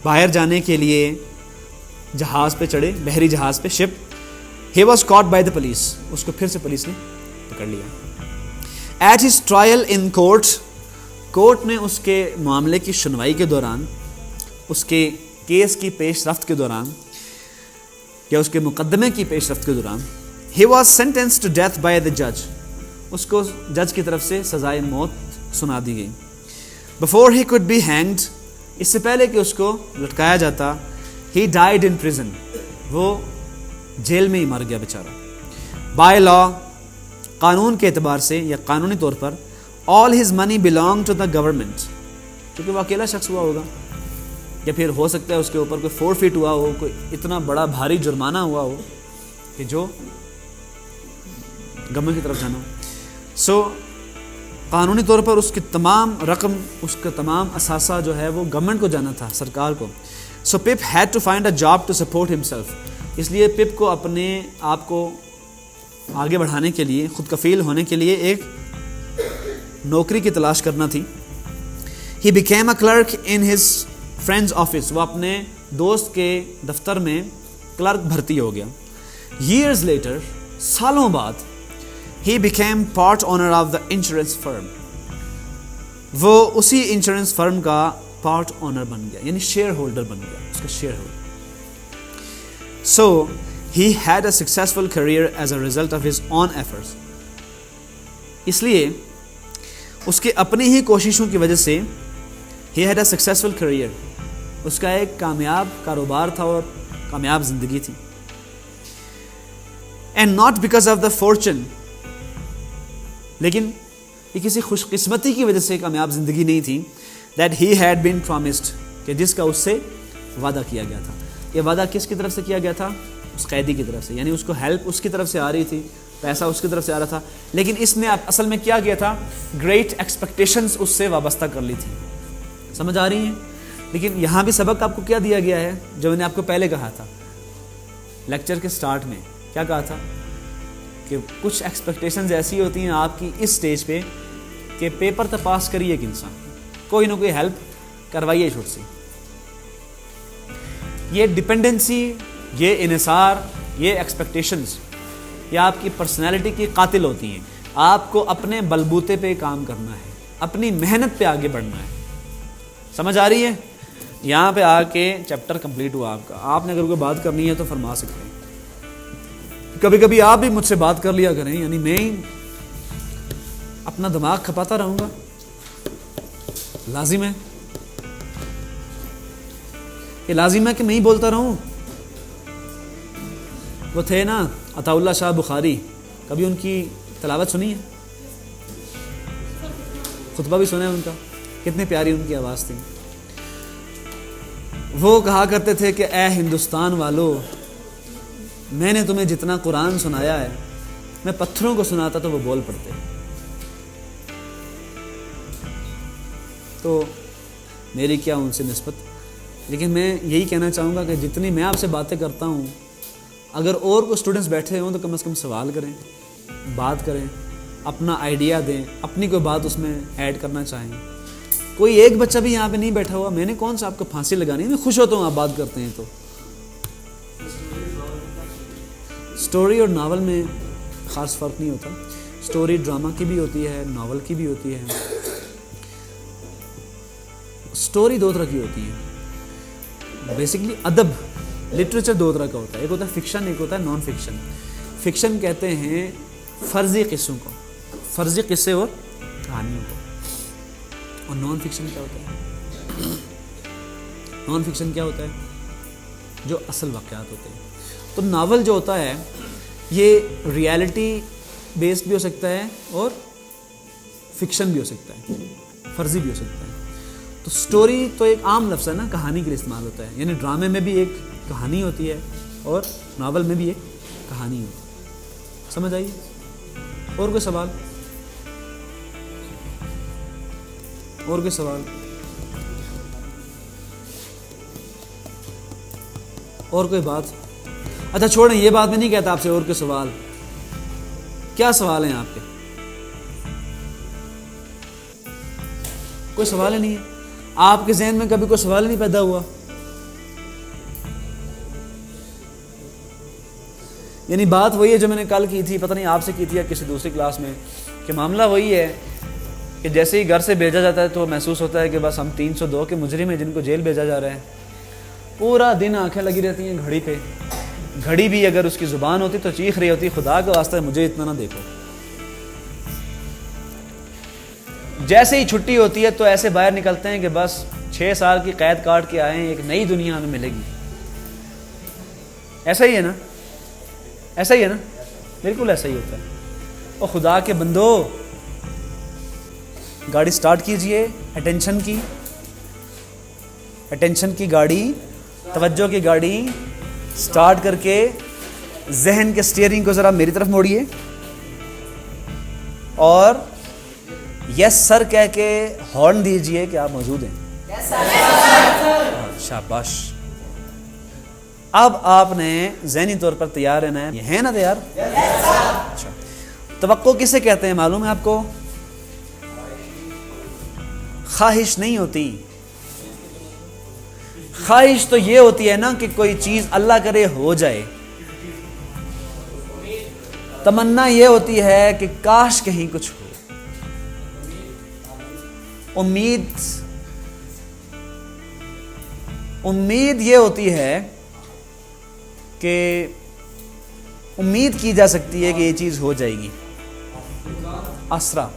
باہر جانے کے لیے جہاز پہ چڑھے, بحری جہاز پہ, ship, he was caught by the police, اس کو پھر سے پولیس نے پکڑ لیا. At his trial in court, court میں اس کے معاملے کی سنوائی کے دوران, اس کے کیس کی پیش رفت کے دوران یا اس کے مقدمے کی پیش رفت کے دوران, he was sentenced to death by the جج, اس کو جج کی طرف سے سزائے موت سنا دی گئی. Before he could be hanged, اس سے پہلے کہ اس کو لٹکایا جاتا, ہی ڈائیڈ ان پریزن, وہ جیل میں ہی مر گیا بیچارہ. بائی لا, قانون کے اعتبار سے یا قانونی طور پر, all his money belonging to the government, کیونکہ وہ اکیلا شخص ہوا ہوگا, یا پھر ہو سکتا ہے اس کے اوپر کوئی فورفیٹ ہوا ہو, کوئی اتنا بڑا بھاری جرمانہ ہوا ہو کہ جو گورنمنٹ کی طرف جانا ہو. سو قانونی طور پر اس کی تمام رقم, اس کا تمام اثاثہ جو ہے وہ گورنمنٹ کو جانا تھا, سرکار کو. So Pip had to find a job to support himself, اس لیے پپ کو اپنے آپ کو آگے بڑھانے کے لیے, خود کفیل ہونے کے لیے ایک نوکری کی تلاش کرنا تھی. He became a clerk in his friends office, وہ اپنے دوست کے دفتر میں کلرک بھرتی ہو گیا. ایئرز لیٹر, سالوں بعد, he became part owner of the insurance firm, وہ اسی انشورنس فرم کا پارٹ اونر بن گیا, یعنی شیئر ہولڈر بن گیا, اس کا share holder. So he had a successful career as a result of his own efforts, اس لیے اس کے اپنی ہی کوششوں کی وجہ سے ہی ہیڈ اے سکسیزفل کیریئر, اس کا ایک کامیاب کاروبار تھا اور کامیاب زندگی تھی. And not because of the fortune, لیکن یہ کسی خوش قسمتی کی وجہ سے کامیاب زندگی نہیں تھی. That he had been promised, کہ جس کا اس سے وعدہ کیا گیا تھا. یہ وعدہ کس کی طرف سے کیا گیا تھا؟ اس قیدی کی طرف سے, یعنی اس کو ہیلپ اس کی طرف سے آ رہی تھی, پیسہ اس کی طرف سے آ رہا تھا, لیکن اس نے اصل میں کیا کیا تھا؟ گریٹ ایکسپیکٹیشنز اس سے وابستہ کر لی تھی. سمجھ آ رہی ہیں؟ لیکن یہاں بھی سبق آپ کو کیا دیا گیا ہے, جو میں نے آپ کو پہلے کہا تھا لیکچر کے سٹارٹ میں, کیا کہا تھا کہ کچھ ایکسپیکٹیشنز ایسی ہوتی ہیں آپ کی اس سٹیج پہ کہ پیپر تو پاس کریے ایک انسان, کوئی نہ کوئی ہیلپ کروائیے چھوٹ سی. یہ ڈپینڈنسی, یہ انحصار, یہ ایکسپیکٹیشنز, یہ آپ کی پرسنالٹی کی قاتل ہوتی ہیں. آپ کو اپنے بلبوتے پہ کام کرنا ہے, اپنی محنت پہ آگے بڑھنا ہے. سمجھ آ رہی ہے؟ یہاں پہ آ کے چیپٹر کمپلیٹ ہوا آپ کا. آپ نے اگر کوئی بات کرنی ہے تو فرما سکتے ہیں. کبھی کبھی آپ بھی مجھ سے بات کر لیا کریں, یعنی میں ہی اپنا دماغ کھپاتا رہوں گا, لازم ہے, یہ لازم ہے کہ میں ہی بولتا رہوں. وہ تھے نا عطا اللہ شاہ بخاری, کبھی ان کی تلاوت سنی ہے؟ خطبہ بھی سنا ہے ان کا, کتنی پیاری ان کی آواز تھی. وہ کہا کرتے تھے کہ اے ہندوستان والو, میں نے تمہیں جتنا قرآن سنایا ہے, میں پتھروں کو سناتا تو وہ بول پڑتے. تو میری کیا ان سے نسبت, لیکن میں یہی کہنا چاہوں گا کہ جتنی میں آپ سے باتیں کرتا ہوں, اگر اور کوئی اسٹوڈنٹس بیٹھے ہوں تو کم از کم سوال کریں, بات کریں, اپنا آئیڈیا دیں, اپنی کوئی بات اس میں ایڈ کرنا چاہیں. کوئی ایک بچہ بھی یہاں پہ نہیں بیٹھا ہوا, میں نے کون سا آپ کو پھانسی لگانی ہے, میں خوش ہوتا ہوں آپ بات کرتے ہیں. تو سٹوری اور ناول میں خاص فرق نہیں ہوتا. سٹوری ڈرامہ کی بھی ہوتی ہے, ناول کی بھی ہوتی ہے. سٹوری دو طرح کی ہوتی ہے بیسکلی. ادب, لٹریچر دو طرح کا ہوتا ہے, ایک ہوتا ہے فکشن, ایک ہوتا ہے نان فکشن. فکشن کہتے ہیں فرضی قصوں کو, فرضی قصے اور کہانیوں کو. اور نان فکشن کیا ہوتا ہے؟ نان فکشن کیا ہوتا ہے؟ جو اصل واقعات ہوتے ہیں. تو ناول جو ہوتا ہے یہ ریالٹی بیسڈ بھی ہو سکتا ہے اور فکشن بھی ہو سکتا ہے، فرضی بھی ہو سکتا ہے. تو سٹوری تو ایک عام لفظ ہے نا، کہانی کے لیے استعمال ہوتا ہے. یعنی ڈرامے میں بھی ایک کہانی ہوتی ہے اور ناول میں بھی ایک کہانی ہوتی ہے. سمجھ آئیے؟ اور کوئی سوال؟ اور کوئی سوال؟ اور کوئی بات؟ اچھا چھوڑیں، یہ بات میں نہیں کہتا آپ سے اور کوئی سوال. کیا سوال ہیں آپ کے؟ کوئی سوال ہی نہیں ہے؟ آپ کے ذہن میں کبھی کوئی سوال نہیں پیدا ہوا؟ یعنی بات وہی ہے جو میں نے کل کی تھی، پتہ نہیں آپ سے کی تھی یا کسی دوسری کلاس میں، کہ معاملہ وہی ہے کہ جیسے ہی گھر سے بھیجا جاتا ہے تو محسوس ہوتا ہے کہ بس ہم 302 کے مجرم ہیں جن کو جیل بھیجا جا رہا ہے. پورا دن آنکھیں لگی رہتی ہیں گھڑی پہ. گھڑی بھی اگر اس کی زبان ہوتی تو چیخ رہی ہوتی، خدا کا واسطہ مجھے اتنا نہ دیکھو. جیسے ہی چھٹی ہوتی ہے تو ایسے باہر نکلتے ہیں کہ بس 6 سال کی قید کاٹ کے آئے ہیں، ایک نئی دنیا ہمیں ملے گی. ایسا ہی ہے نا؟ ایسا ہی ہے نا؟ بالکل ایسا ہی ہوتا ہے. اور خدا کے بندو، گاڑی سٹارٹ کیجئے، اٹینشن کی گاڑی، توجہ کی گاڑی سٹارٹ کر کے ذہن کے سٹیئرنگ کو ذرا میری طرف موڑیے اور یس سر کہہ کے ہارن دیجئے کہ آپ موجود ہیں. شاباش. اب آپ نے ذہنی طور پر تیار رہنا ہے. یہ ہے نا تیار؟ اچھا. توقع کسے کہتے ہیں معلوم ہے آپ کو؟ خواہش نہیں ہوتی. خواہش تو یہ ہوتی ہے نا کہ کوئی چیز اللہ کرے ہو جائے. تمنا یہ ہوتی ہے کہ کاش کہیں کچھ ہو. امید یہ ہوتی ہے کہ امید کی جا سکتی ہے کہ یہ چیز ہو جائے گی. آسرا.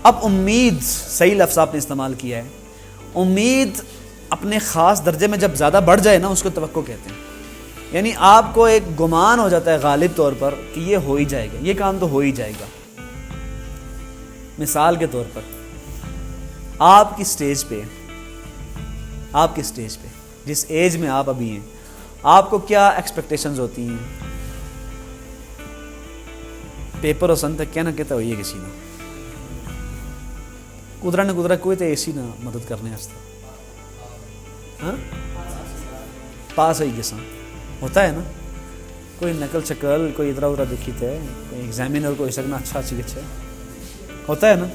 اب امید صحیح لفظ آپ نے استعمال کیا ہے. امید اپنے خاص درجے میں جب زیادہ بڑھ جائے نا اس کو توقع کہتے ہیں. یعنی آپ کو ایک گمان ہو جاتا ہے غالب طور پر کہ یہ ہو ہی جائے گا، یہ کام تو ہو ہی جائے گا. مثال کے طور پر آپ کی سٹیج پہ جس ایج میں آپ ابھی ہیں، آپ کو کیا ایکسپیکٹیشنز ہوتی ہیں؟ پیپر اور سن تک کیا نہ کہتا ہوئی ہے کسی نے قدرہ کوئی تو ایسی نہ مدد کرنے واسطے. ہاں پاس ہوئی کساں ہوتا ہے نا، کوئی نقل شکل کوئی ادھر ادھر دیکھی تھے، کوئی ایگزامینر کو سکنا اچھا ہوتا ہے نا.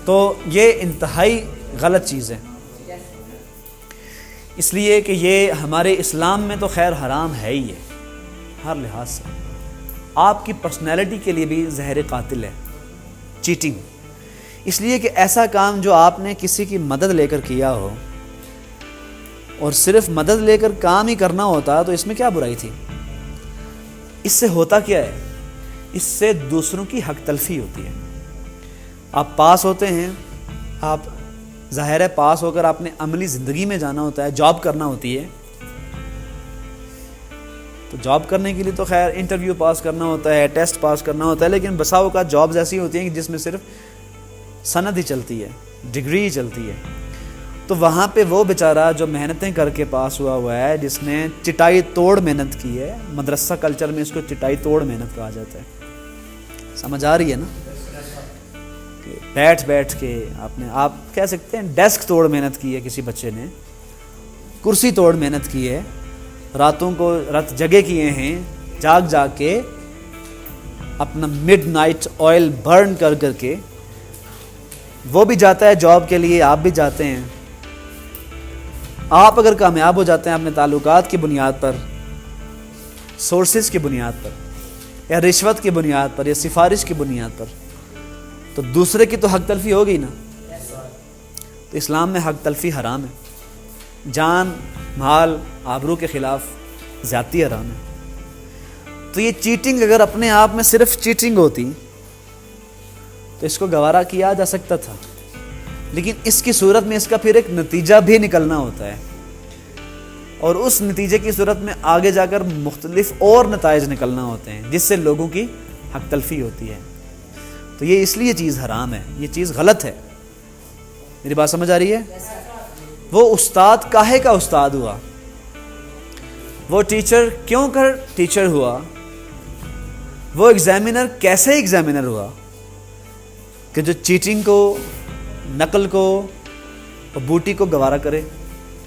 تو یہ انتہائی غلط چیز ہے، اس لیے کہ یہ ہمارے اسلام میں تو خیر حرام ہے ہی ہے ہر لحاظ سے. آپ کی پرسنالٹی کے لیے بھی زہر قاتل ہے چیٹنگ. اس لیے کہ ایسا کام جو آپ نے کسی کی مدد لے کر کیا ہو، اور صرف مدد لے کر کام ہی کرنا ہوتا تو اس میں کیا برائی تھی؟ اس سے ہوتا کیا ہے؟ اس سے دوسروں کی حق تلفی ہوتی ہے. آپ پاس ہوتے ہیں، آپ ظاہر ہے پاس ہو کر آپ نے عملی زندگی میں جانا ہوتا ہے، جاب کرنا ہوتی ہے. تو جاب کرنے کے لیے تو خیر انٹرویو پاس کرنا ہوتا ہے، ٹیسٹ پاس کرنا ہوتا ہے، لیکن بسا اوقات جابز ایسی ہوتی ہیں کہ جس میں صرف سند ہی چلتی ہے، ڈگری ہی چلتی ہے. تو وہاں پہ وہ بیچارہ جو محنتیں کر کے پاس ہوا ہے، جس نے چٹائی توڑ محنت کی ہے، مدرسہ کلچر میں اس کو چٹائی توڑ محنت کہا جاتا ہے. سمجھ آ رہی ہے نا؟ کہ بیٹھ کے آپ کہہ سکتے ہیں ڈیسک توڑ محنت کی ہے، کسی بچے نے کرسی توڑ محنت کی ہے، رات جگے کیے ہیں، جاگ کے اپنا مڈ نائٹ آئل برن کر کے وہ بھی جاتا ہے جاب کے لیے، آپ بھی جاتے ہیں. آپ اگر کامیاب ہو جاتے ہیں اپنے تعلقات کی بنیاد پر، سورسز کی بنیاد پر، یا رشوت کی بنیاد پر، یا سفارش کی بنیاد پر، تو دوسرے کی تو حق تلفی ہوگی نا. تو اسلام میں حق تلفی حرام ہے. جان مال آبرو کے خلاف زیادتی حرام ہے. تو یہ چیٹنگ اگر اپنے آپ میں صرف چیٹنگ ہوتی تو اس کو گوارا کیا جا سکتا تھا، لیکن اس کی صورت میں اس کا پھر ایک نتیجہ بھی نکلنا ہوتا ہے. اور اس نتیجے کی صورت میں آگے جا کر مختلف اور نتائج نکلنا ہوتے ہیں جس سے لوگوں کی حق تلفی ہوتی ہے. تو یہ اس لیے چیز حرام ہے, یہ چیز غلط ہے. میری بات سمجھ آ رہی ہے؟ وہ استاد کاہے کا استاد ہوا, وہ ٹیچر کیوں کر ٹیچر ہوا, وہ ایگزامینر کیسے ایگزامینر ہوا کہ جو چیٹنگ کو, نقل کو اور بوٹی کو گوارا کرے.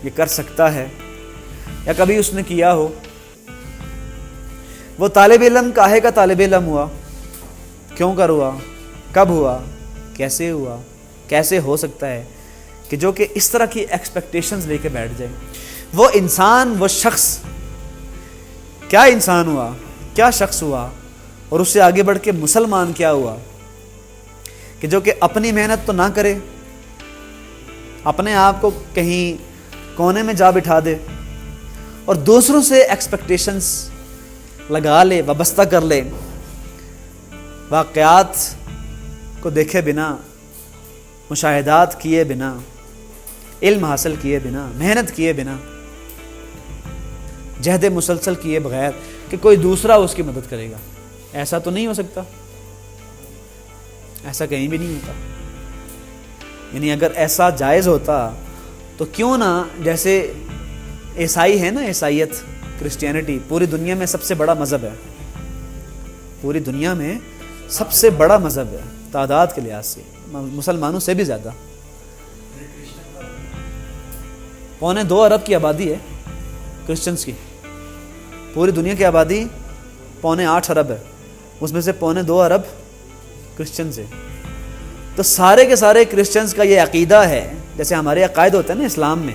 یہ کر سکتا ہے یا کبھی اس نے کیا ہو. وہ طالب علم کاہے کا طالب علم ہوا, کیوں کر ہوا, کب ہوا, کیسے ہوا, کیسے ہو سکتا ہے کہ جو کہ اس طرح کی ایکسپیکٹیشنز لے کے بیٹھ جائے. وہ انسان, وہ شخص کیا انسان ہوا, کیا شخص ہوا, اور اس سے آگے بڑھ کے مسلمان کیا ہوا کہ جو کہ اپنی محنت تو نہ کرے, اپنے آپ کو کہیں کونے میں جا بٹھا دے اور دوسروں سے ایکسپیکٹیشنز لگا لے, وابستہ کر لے, واقعات کو دیکھے بنا, مشاہدات کیے بنا, علم حاصل کیے بنا, محنت کیے بنا, جہد مسلسل کیے بغیر کہ کوئی دوسرا اس کی مدد کرے گا. ایسا تو نہیں ہو سکتا, ایسا کہیں بھی نہیں ہوتا. یعنی اگر ایسا جائز ہوتا تو کیوں نہ, جیسے عیسائی ہے نا, عیسائیت, کرسچینٹی پوری دنیا میں سب سے بڑا مذہب ہے, پوری دنیا میں سب سے بڑا مذہب ہے تعداد کے لحاظ سے, مسلمانوں سے بھی زیادہ. 2.25 ارب کی آبادی ہے کرسچنس کی, پوری دنیا کی آبادی 8.25 ارب ہے, اس میں سے 2.25 ارب کرسچنز ہیں. تو سارے کے سارے کرسچنز کا یہ عقیدہ ہے, جیسے ہمارے عقائد ہوتے ہیں نا اسلام میں.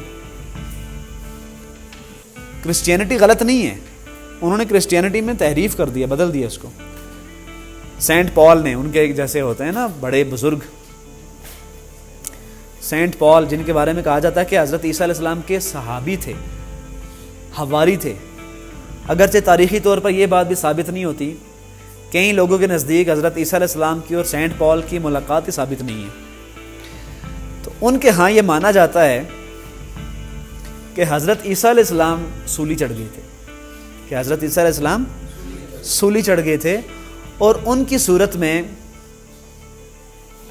کرسچینٹی غلط نہیں ہے, انہوں نے کرسچینٹی میں تحریف کر دیا, بدل دیا اس کو. سینٹ پال نے, ان کے جیسے ہوتے ہیں نا بڑے بزرگ, سینٹ پال جن کے بارے میں کہا جاتا ہے کہ حضرت عیسیٰ علیہ السلام کے صحابی تھے, حواری تھے. اگرچہ تاریخی طور پر یہ بات بھی ثابت نہیں ہوتی, کئی لوگوں کے نزدیک حضرت عیسیٰ علیہ السلام کی اور سینٹ پال کی ملاقات ہی ثابت نہیں ہے. تو ان کے ہاں یہ مانا جاتا ہے کہ حضرت عیسیٰ علیہ السلام سولی چڑھ گئے تھے, کہ حضرت عیسیٰ علیہ السلام سولی چڑھ گئے تھے, اور ان کی صورت میں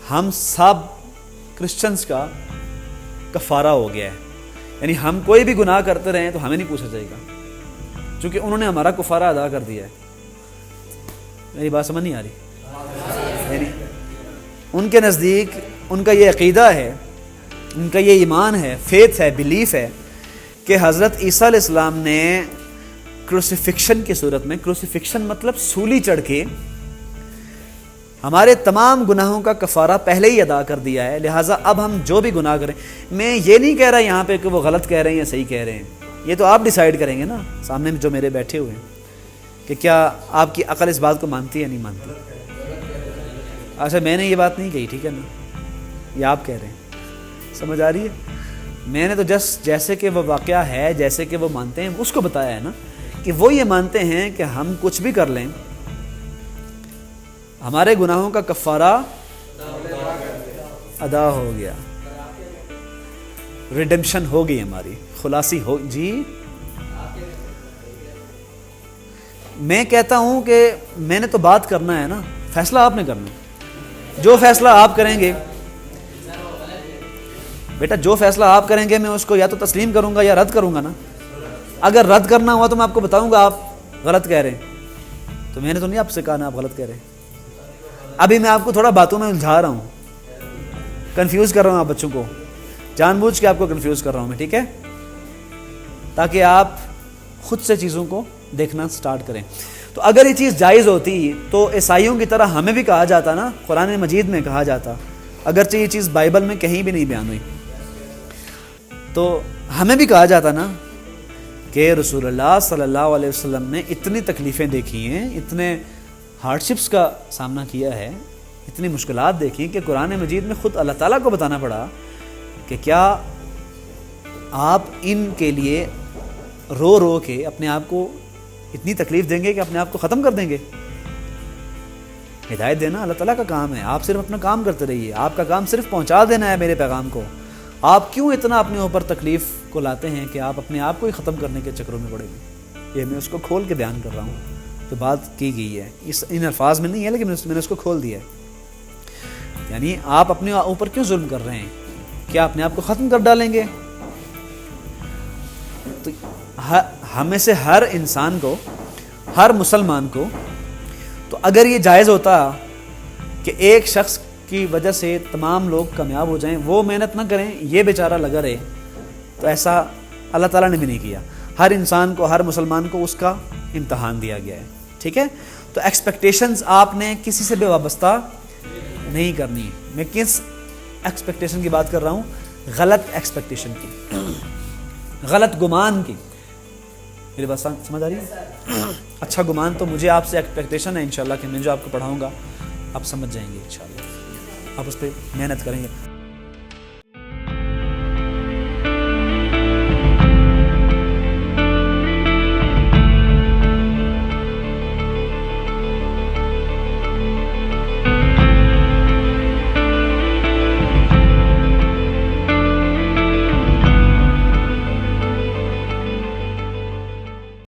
ہم سب کرسچنز کا کفارہ ہو گیا ہے. یعنی ہم کوئی بھی گناہ کرتے رہیں تو ہمیں نہیں پوچھا جائے گا, چونکہ انہوں نے ہمارا کفارہ ادا کر دیا ہے. میری بات سمجھ نہیں آ رہی؟ یعنی ان کے نزدیک ان کا یہ عقیدہ ہے, ان کا یہ ایمان ہے, فیتھ ہے, بلیف ہے کہ حضرت عیسیٰ علیہ السلام نے کروسیفکشن کی صورت میں, کروسیفکشن مطلب سولی چڑھ کے ہمارے تمام گناہوں کا کفارہ پہلے ہی ادا کر دیا ہے. لہٰذا اب ہم جو بھی گناہ کریں, میں یہ نہیں کہہ رہا یہاں پہ کہ وہ غلط کہہ رہے ہیں یا صحیح کہہ رہے ہیں, یہ تو آپ ڈیسائیڈ کریں گے نا سامنے میں جو میرے بیٹھے ہوئے ہیں, کہ کیا آپ کی عقل اس بات کو مانتی ہے یا نہیں مانتی. اچھا میں نے یہ بات نہیں کہی, ٹھیک ہے نا, یہ آپ کہہ رہے ہیں, سمجھ آ رہی ہے؟ میں نے تو جسٹ جیسے کہ وہ واقعہ ہے, جیسے کہ وہ مانتے ہیں اس کو بتایا ہے نا, کہ وہ یہ مانتے ہیں کہ ہم کچھ بھی کر لیں ہمارے گناہوں کا کفارہ ادا ہو گیا, ریڈمپشن ہو گئی, ہماری خلاصی ہو. جی میں کہتا ہوں کہ میں نے تو بات کرنا ہے نا, فیصلہ آپ نے کرنا ہے. جو فیصلہ آپ کریں گے بیٹا, جو فیصلہ آپ کریں گے میں اس کو یا تو تسلیم کروں گا یا رد کروں گا نا. اگر رد کرنا ہوا تو میں آپ کو بتاؤں گا آپ غلط کہہ رہے ہیں, تو میں نے تو نہیں آپ سے کہا نا آپ غلط کہہ رہے ہیں. ابھی میں آپ کو تھوڑا باتوں میں الجھا رہا ہوں, کنفیوز کر رہا ہوں آپ بچوں کو, جان بوجھ کے آپ کو کنفیوز کر رہا ہوں میں, ٹھیک ہے, تاکہ آپ خود سے چیزوں کو دیکھنا سٹارٹ کریں. تو اگر یہ چیز جائز ہوتی تو عیسائیوں کی طرح ہمیں بھی کہا جاتا نا, قرآن مجید میں کہا جاتا, اگرچہ یہ چیز بائبل میں کہیں بھی نہیں بیان ہوئی, تو ہمیں بھی کہا جاتا نا کہ رسول اللہ صلی اللہ علیہ وسلم نے اتنی تکلیفیں دیکھی ہیں, اتنے ہارڈشپس کا سامنا کیا ہے, اتنی مشکلات دیکھی کہ قرآن مجید میں خود اللہ تعالیٰ کو بتانا پڑا کہ کیا آپ ان کے لیے رو رو کے اپنے آپ کو اتنی تکلیف دیں گے کہ اپنے آپ کو ختم کر دیں گے. ہدایت دینا اللہ تعالیٰ کا کام ہے, آپ صرف اپنا کام کرتے رہیے, آپ کا کام صرف پہنچا دینا ہے میرے پیغام کو, آپ کیوں اتنا اپنے اوپر تکلیف کو لاتے ہیں کہ آپ اپنے آپ کو ہی ختم کرنے کے چکروں میں پڑے ہوئے؟ یہ میں اس کو کھول کے بیان کر رہا ہوں، تو بات کی گئی ہے ان الفاظ میں نہیں ہے، لیکن میں نے اس کو کھول دیا ہے۔ یعنی آپ اپنے اوپر کیوں ظلم کر رہے ہیں؟ کیا اپنے آپ کو ختم کر ڈالیں گے؟ تو ہمیں سے ہر انسان کو، ہر مسلمان کو، تو اگر یہ جائز ہوتا کہ ایک شخص کی وجہ سے تمام لوگ کامیاب ہو جائیں، وہ محنت نہ کریں، یہ بیچارہ لگا رہے، تو ایسا اللہ تعالیٰ نے بھی نہیں کیا۔ ہر انسان کو، ہر مسلمان کو اس کا امتحان دیا گیا ہے، ٹھیک ہے؟ تو ایکسپیکٹیشنز آپ نے کسی سے بھی وابستہ نہیں کرنی۔ میں کس ایکسپیکٹیشن کی بات کر رہا ہوں؟ غلط ایکسپیکٹیشن کی، غلط گمان کی۔ میری بات سمجھ آ رہی ہے؟ اچھا گمان تو مجھے آپ سے ایکسپیکٹیشن ہے انشاءاللہ کہ میں جو آپ کو پڑھاؤں گا آپ سمجھ جائیں گے انشاءاللہ، آپ اس پہ محنت کریں گے۔